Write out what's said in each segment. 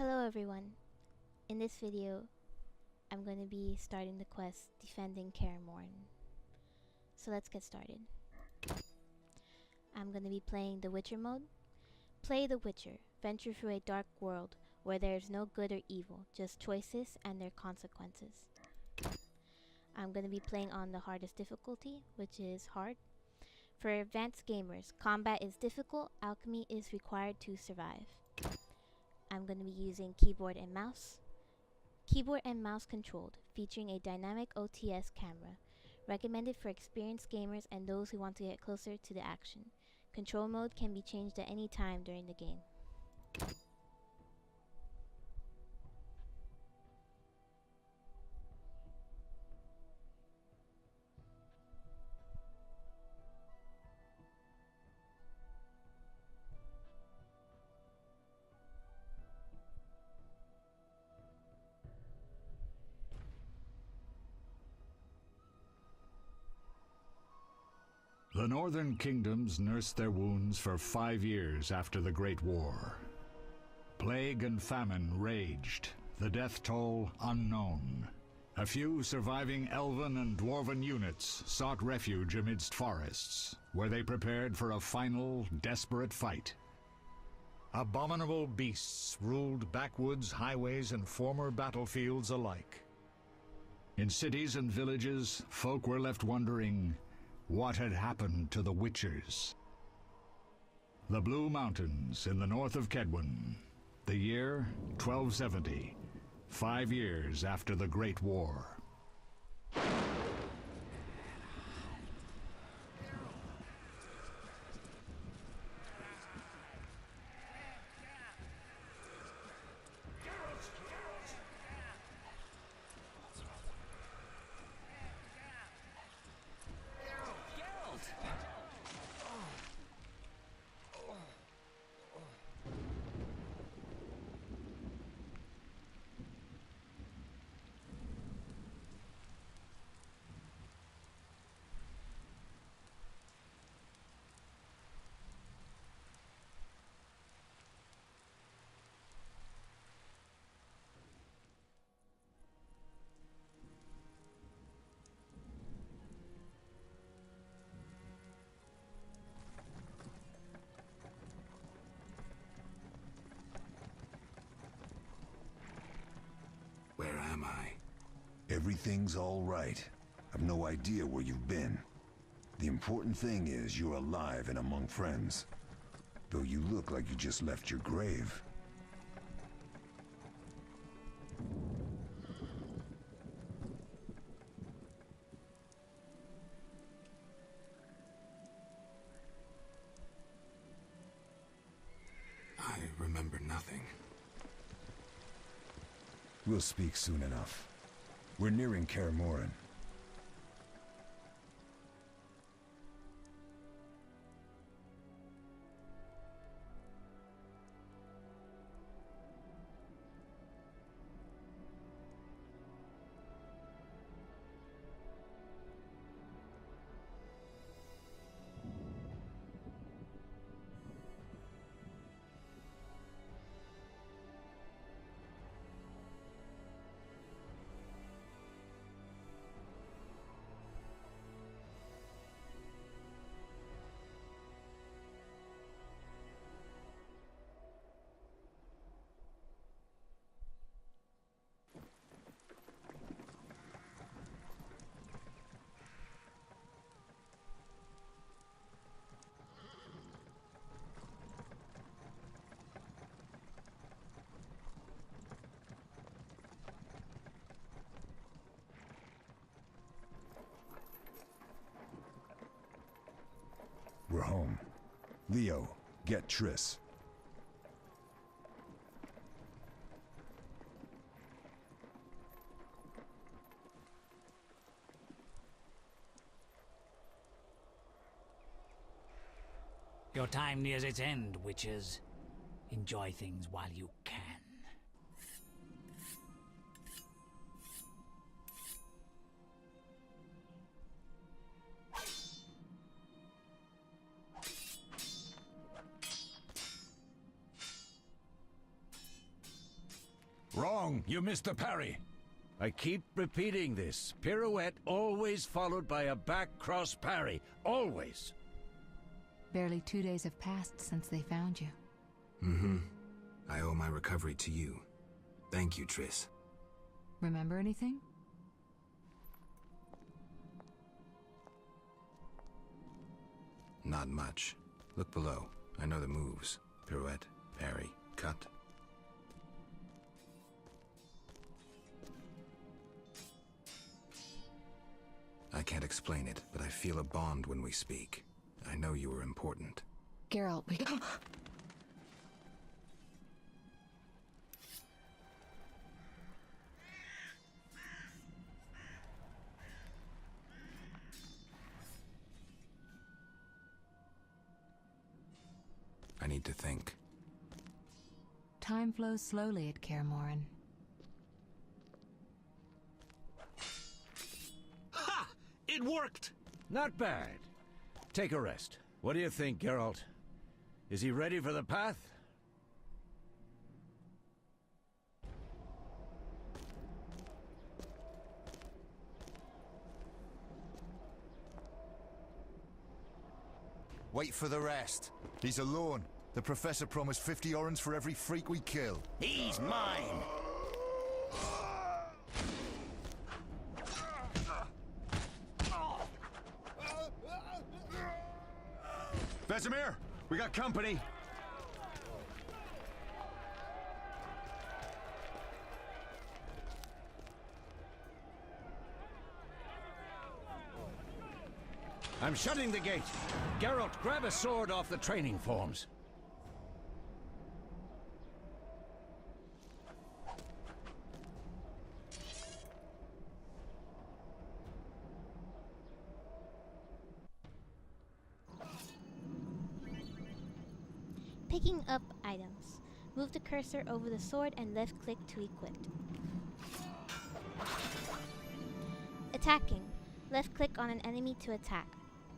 Hello everyone. In this video, I'm going to be starting the quest defending Kaer Morhen. So let's get started. I'm going to be playing the Witcher mode. Play the Witcher, venture through a dark world where there is no good or evil, just choices and their consequences. I'm going to be playing on the hardest difficulty, which is hard. For advanced gamers, combat is difficult, alchemy is required to survive. I'm going to be using keyboard and mouse. Keyboard and mouse controlled, featuring a dynamic OTS camera. Recommended for experienced gamers and those who want to get closer to the action. Control mode can be changed at any time during the game. The northern kingdoms nursed their wounds for 5 years after the Great War. Plague and famine raged, the death toll unknown. A few surviving elven and dwarven units sought refuge amidst forests, where they prepared for a final, desperate fight. Abominable beasts ruled backwoods, highways, and former battlefields alike. In cities and villages, folk were left wondering, what had happened to the Witchers? The Blue Mountains in the north of Kedwen. The year 1270, 5 years after the Great War. Where am I? Everything's all right. I've no idea where you've been. The important thing is you're alive and among friends. Though you look like you just left your grave. I remember nothing. We'll speak soon enough. We're nearing Kaer Morhen. We're home. Leo, get Triss. Your time nears its end, witches. Enjoy things while you can. wrong. You missed the parry. I keep repeating this. Pirouette always followed by a back cross parry. Always. Barely 2 days have passed since they found you. Mm-hmm. I owe my recovery to you. Thank you, Triss. Remember anything? Not much. Look below. I know the moves. Pirouette, parry, cut. I can't explain it, but I feel a bond when we speak. I know you were important. Geralt, we... I need to think. Time flows slowly at Kaer Morhen. Ha! It worked! Not bad. Take a rest. What do you think, Geralt? Is he ready for the path? Wait for the rest. He's alone. The Professor promised 50 orens for every freak we kill. He's mine! Vesemir, we got company. I'm shutting the gate. Geralt, grab a sword off the training forms. Picking up items. Move the cursor over the sword and left click to equip. Attacking. Left click on an enemy to attack.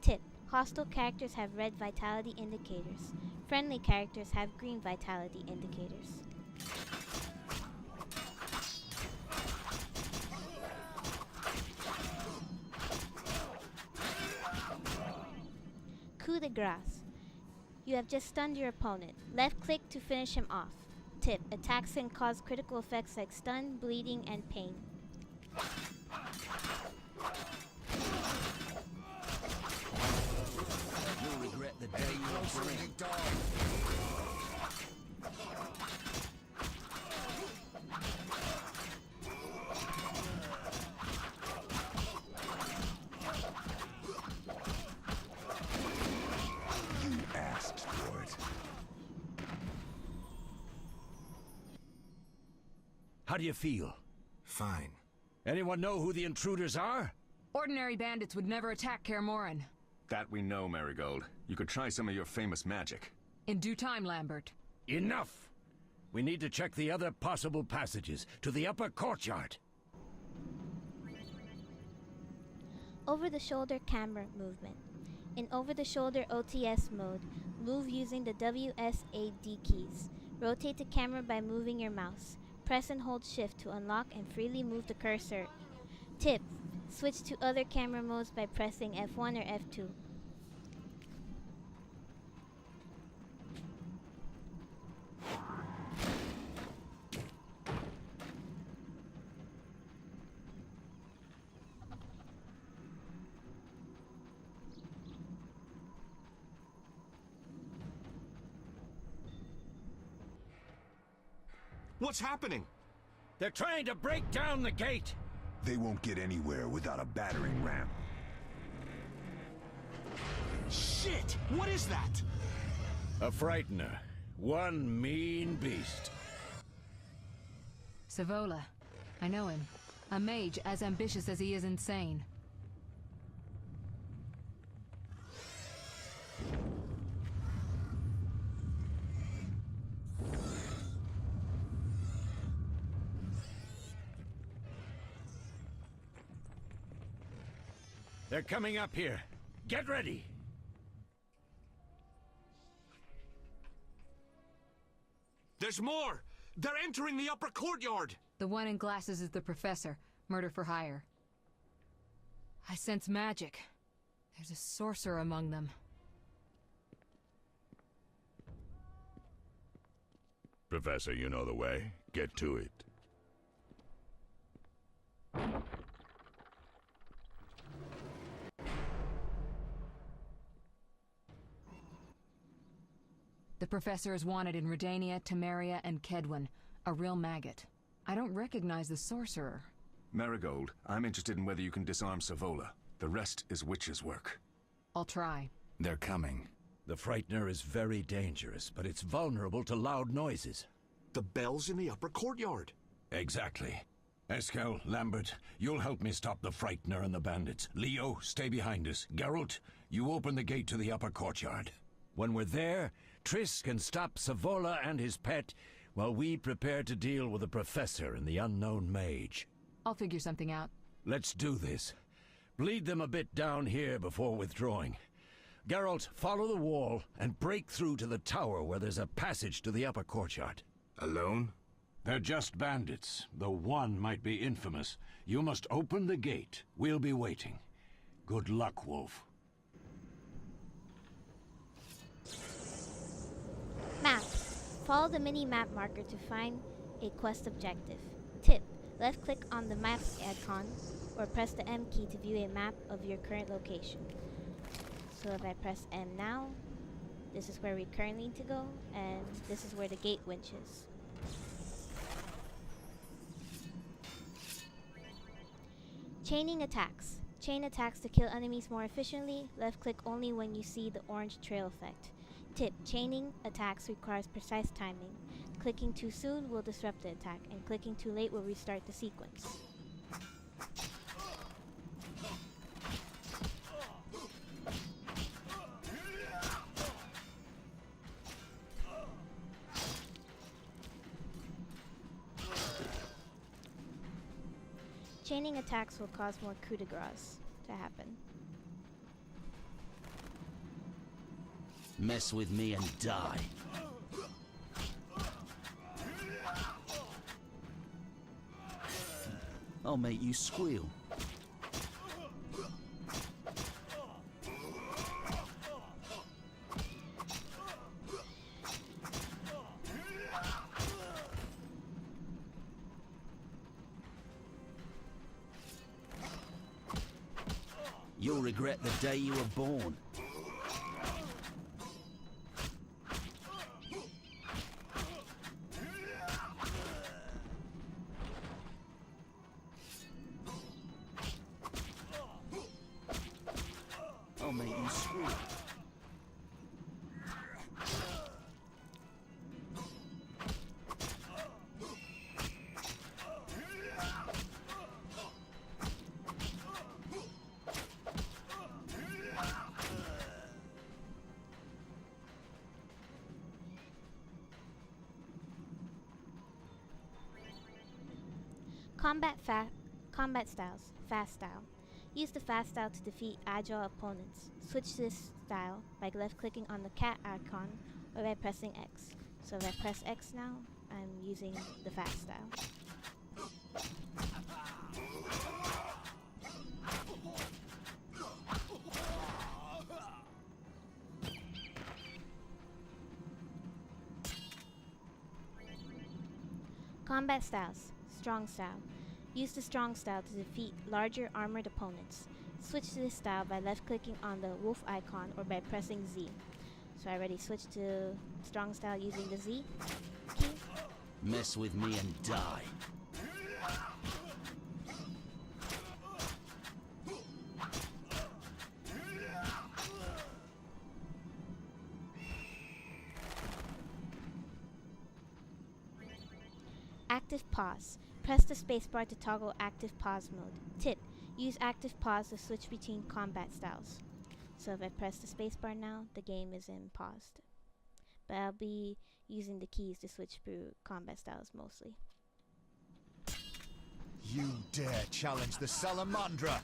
Tip. Hostile characters have red vitality indicators. Friendly characters have green vitality indicators. Coup de grace. You have just stunned your opponent. Left click to finish him off. Tip. Attacks can cause critical effects like stun, bleeding, and pain. You'll regret the day you were born. You asked for it. How do you feel? Fine. Anyone know who the intruders are? Ordinary bandits would never attack Kaer Morhen. That we know, Marigold. You could try some of your famous magic. In due time, Lambert. Enough! We need to check the other possible passages to the upper courtyard. Over-the-shoulder camera movement. In over-the-shoulder OTS mode, move using the WSAD keys. Rotate the camera by moving your mouse. Press and hold shift to unlock and freely move the cursor. Tip. Switch to other camera modes by pressing F1 or F2. What's happening? They're trying to break down the gate! They won't get anywhere without a battering ram. Shit! What is that? A frightener. One mean beast. Savola. I know him. A mage as ambitious as he is insane. They're coming up here. Get ready! There's more! They're entering the upper courtyard! The one in glasses is the professor. Murder for hire. I sense magic. There's a sorcerer among them. Professor, you know the way. Get to it. The professor is wanted in Redania, Temeria, and Kedwen. A real maggot. I don't recognize the sorcerer. Marigold, I'm interested in whether you can disarm Savola. The rest is witch's work. I'll try. They're coming. The Frightener is very dangerous, but it's vulnerable to loud noises. The bell's in the upper courtyard. Exactly. Eskel, Lambert, you'll help me stop the Frightener and the bandits. Leo, stay behind us. Geralt, you open the gate to the upper courtyard. When we're there, Triss can stop Savola and his pet, while we prepare to deal with the Professor and the unknown mage. I'll figure something out. Let's do this. Bleed them a bit down here before withdrawing. Geralt, follow the wall and break through to the tower where there's a passage to the upper courtyard. Alone? They're just bandits, though one might be infamous. You must open the gate. We'll be waiting. Good luck, Wolf. Map. Follow the mini-map marker to find a quest objective. Tip. Left-click on the map icon or press the M key to view a map of your current location. So if I press M now, this is where we currently need to go, and this is where the gate winch is. Chaining attacks. Chain attacks to kill enemies more efficiently. Left-click only when you see the orange trail effect. Tip. Chaining attacks requires precise timing. Clicking too soon will disrupt the attack, and clicking too late will restart the sequence. Chaining attacks will cause more coup de grace to happen. Mess with me and die. I'll make you squeal. You'll regret the day you were born. I'll make you squeal. Combat styles. Fast style. Use the fast style to defeat agile opponents. Switch to this style by left-clicking on the cat icon or by pressing X. So if I press X now, I'm using the fast style. Combat styles. Strong style. Use the strong style to defeat larger armored opponents. Switch to this style by left-clicking on the wolf icon or by pressing Z. So I already switched to strong style using the Z key. Mess with me and die. Active pause. Press the spacebar to toggle active pause mode. Tip. Use active pause to switch between combat styles. So if I press the spacebar now, the game is in paused. But I'll be using the keys to switch through combat styles mostly. You dare challenge the Salamandra!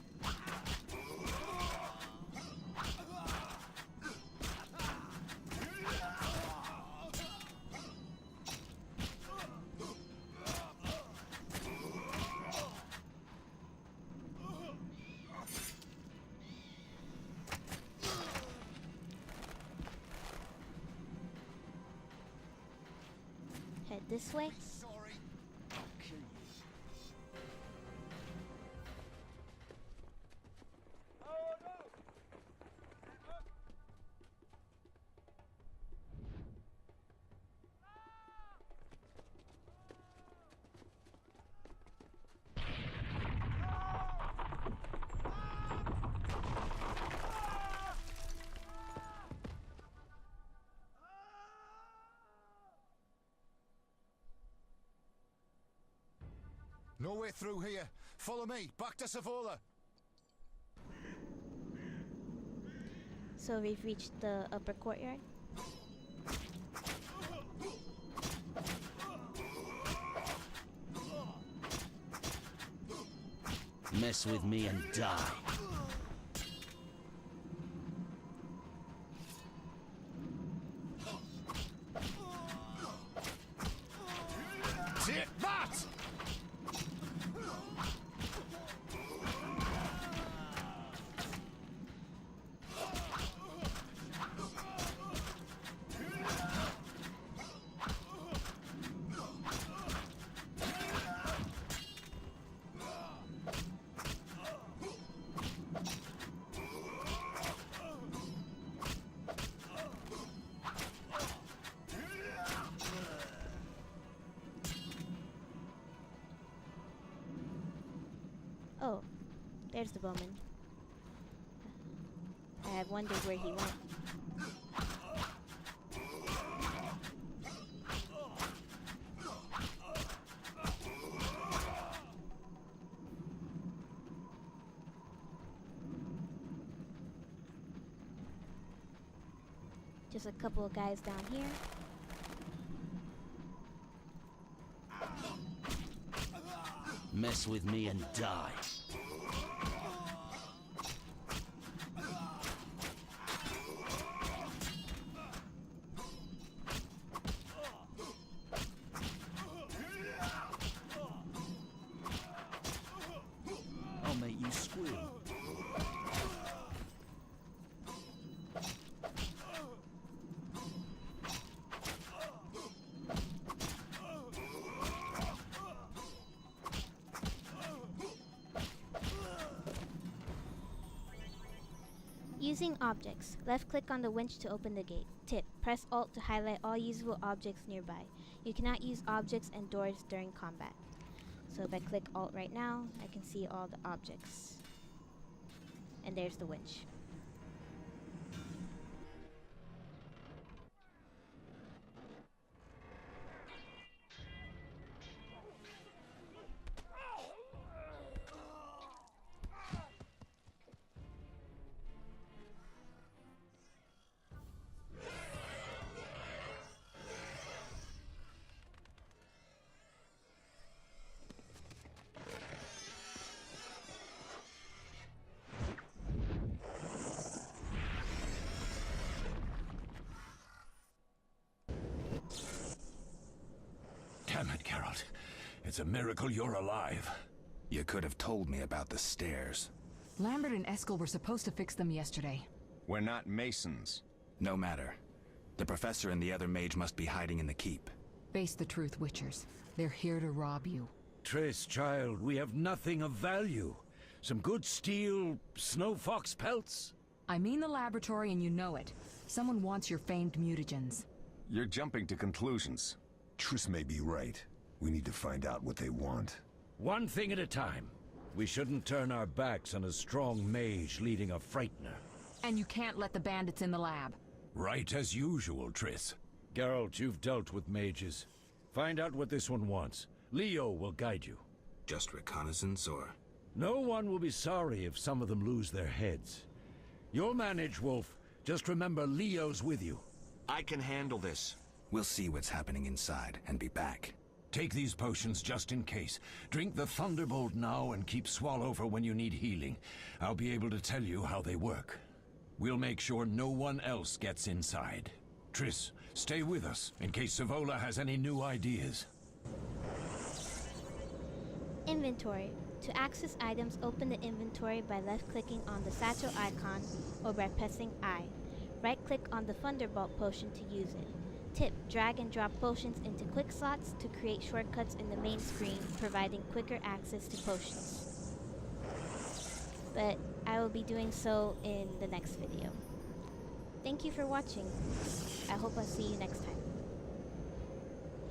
this way? No way through here. Follow me, back to Savola. So we've reached the upper courtyard. Mess with me and die. Take that! Oh, there's the bowman. I have wondered where he went. Just a couple of guys down here. Mess with me and die. I'll make you squeal. Using objects. Left click on the winch to open the gate. Tip. Press Alt to highlight all usable objects nearby. You cannot use objects and doors during combat. So if I click Alt right now, I can see all the objects. And there's the winch. Damn it, Geralt. It's a miracle you're alive. You could have told me about the stairs. Lambert and Eskel were supposed to fix them yesterday. We're not masons. No matter. The professor and the other mage must be hiding in the keep. Face the truth, Witchers. They're here to rob you. Triss, child, we have nothing of value. Some good steel snow fox pelts? I mean the laboratory and you know it. Someone wants your famed mutagens. You're jumping to conclusions. Triss may be right. We need to find out what they want. One thing at a time. We shouldn't turn our backs on a strong mage leading a frightener. And you can't let the bandits in the lab. Right as usual, Triss. Geralt, you've dealt with mages. Find out what this one wants. Leo will guide you. Just reconnaissance, or...? No one will be sorry if some of them lose their heads. You'll manage, Wolf. Just remember Leo's with you. I can handle this. We'll see what's happening inside and be back. Take these potions just in case. Drink the Thunderbolt now and keep Swallow for when you need healing. I'll be able to tell you how they work. We'll make sure no one else gets inside. Triss, stay with us in case Savola has any new ideas. Inventory. To access items, open the inventory by left-clicking on the satchel icon or by pressing I. Right-click on the Thunderbolt potion to use it. Tip, drag and drop potions into quick slots to create shortcuts in the main screen, providing quicker access to potions. But I will be doing so in the next video. Thank you for watching. I hope I'll see you next time.